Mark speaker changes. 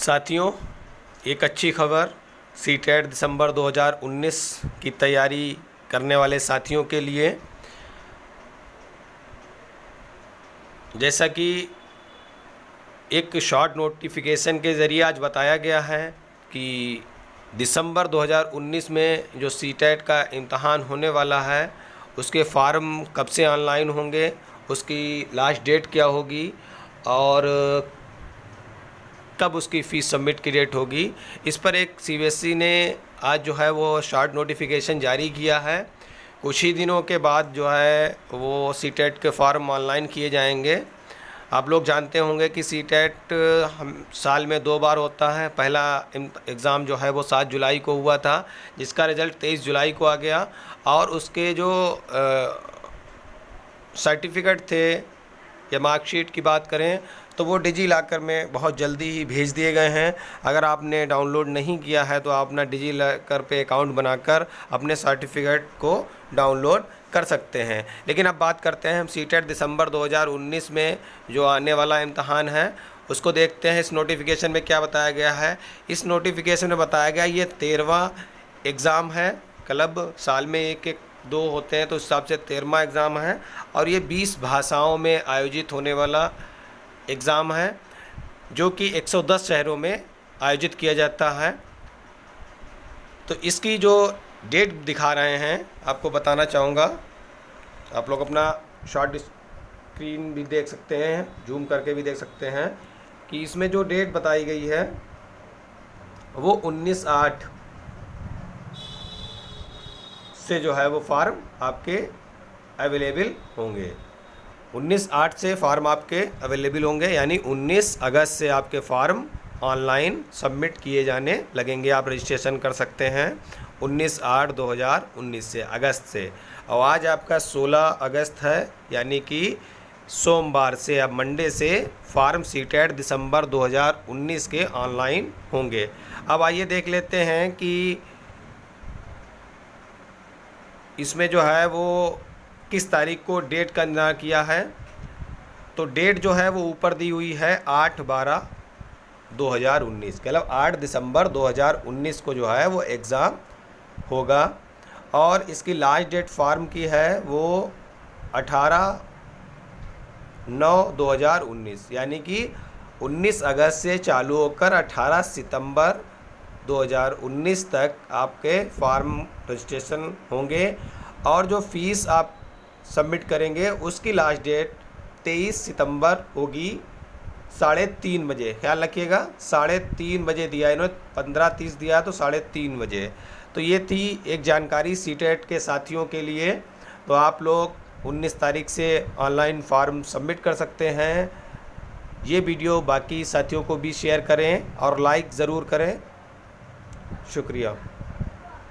Speaker 1: साथियों, एक अच्छी खबर सीटेट दिसंबर 2019 की तैयारी करने वाले साथियों के लिए। जैसा कि एक शॉर्ट नोटिफिकेशन के ज़रिए आज बताया गया है कि दिसंबर 2019 में जो सीटेट का इम्तहान होने वाला है उसके फॉर्म कब से ऑनलाइन होंगे, उसकी लास्ट डेट क्या होगी और कब उसकी फ़ीस सबमिट की डेट होगी। इस पर एक सीबीएसई ने आज जो है वो शॉर्ट नोटिफिकेशन जारी किया है। कुछ ही दिनों के बाद जो है वो सीटेट के फॉर्म ऑनलाइन किए जाएंगे। आप लोग जानते होंगे कि सीटेट हम साल में 2 बार होता है। पहला एग्ज़ाम जो है वो 7 जुलाई को हुआ था, जिसका रिज़ल्ट 23 जुलाई को आ गया और उसके जो सर्टिफिकेट थे या मार्कशीट की बात करें तो वो डिजी लॉकर में बहुत जल्दी ही भेज दिए गए हैं। अगर आपने डाउनलोड नहीं किया है तो आप अपना डिजी लॉकर पे अकाउंट बनाकर अपने सर्टिफिकेट को डाउनलोड कर सकते हैं। लेकिन अब बात करते हैं हम सीटेट दिसंबर 2019 में जो आने वाला इम्तहान है उसको देखते हैं। इस नोटिफिकेशन में क्या बताया गया है। इस नोटिफिकेशन में बताया गया ये 13वां एग्ज़ाम है। क्लब साल में एक दो होते हैं तो उस हिसाब से 13वां एग्ज़ाम है और ये 20 भाषाओं में आयोजित होने वाला एग्ज़ाम है जो कि 110 शहरों में आयोजित किया जाता है। तो इसकी जो डेट दिखा रहे हैं आपको बताना चाहूँगा। आप लोग अपना शॉर्ट स्क्रीन भी देख सकते हैं, जूम करके भी देख सकते हैं कि इसमें जो डेट बताई गई है वो 19/8 से जो है वो फॉर्म आपके अवेलेबल होंगे। 19/8 से फॉर्म आपके अवेलेबल होंगे, यानी 19 अगस्त से आपके फॉर्म ऑनलाइन सबमिट किए जाने लगेंगे। आप रजिस्ट्रेशन कर सकते हैं 19/8/2019 से, अगस्त से। और आज आपका 16 अगस्त है, यानी कि सोमवार से, अब मंडे से फॉर्म सीटेट दिसंबर 2019 के ऑनलाइन होंगे। अब आइए देख लेते हैं कि इसमें जो है वो किस तारीख को डेट का निर्धारण किया है। तो डेट जो है वो ऊपर दी हुई है 8/12/2019, मतलब 8 दिसंबर 2019 को जो है वो एग्ज़ाम होगा। और इसकी लास्ट डेट फॉर्म की है वो 18/9/2019, यानी कि 19 अगस्त से चालू होकर 18 सितंबर 2019 तक आपके फॉर्म रजिस्ट्रेशन होंगे। और जो फ़ीस आप सबमिट करेंगे उसकी लास्ट डेट 23 सितंबर होगी 3:30 बजे। ख्याल रखिएगा 3:30 बजे दिया इन्होंने, 15:30 दिया तो 3:30 बजे। तो ये थी एक जानकारी सीटेट के साथियों के लिए। तो आप लोग 19 तारीख से ऑनलाइन फॉर्म सबमिट कर सकते हैं। ये वीडियो बाकी साथियों को भी शेयर करें और लाइक ज़रूर करें। शुक्रिया।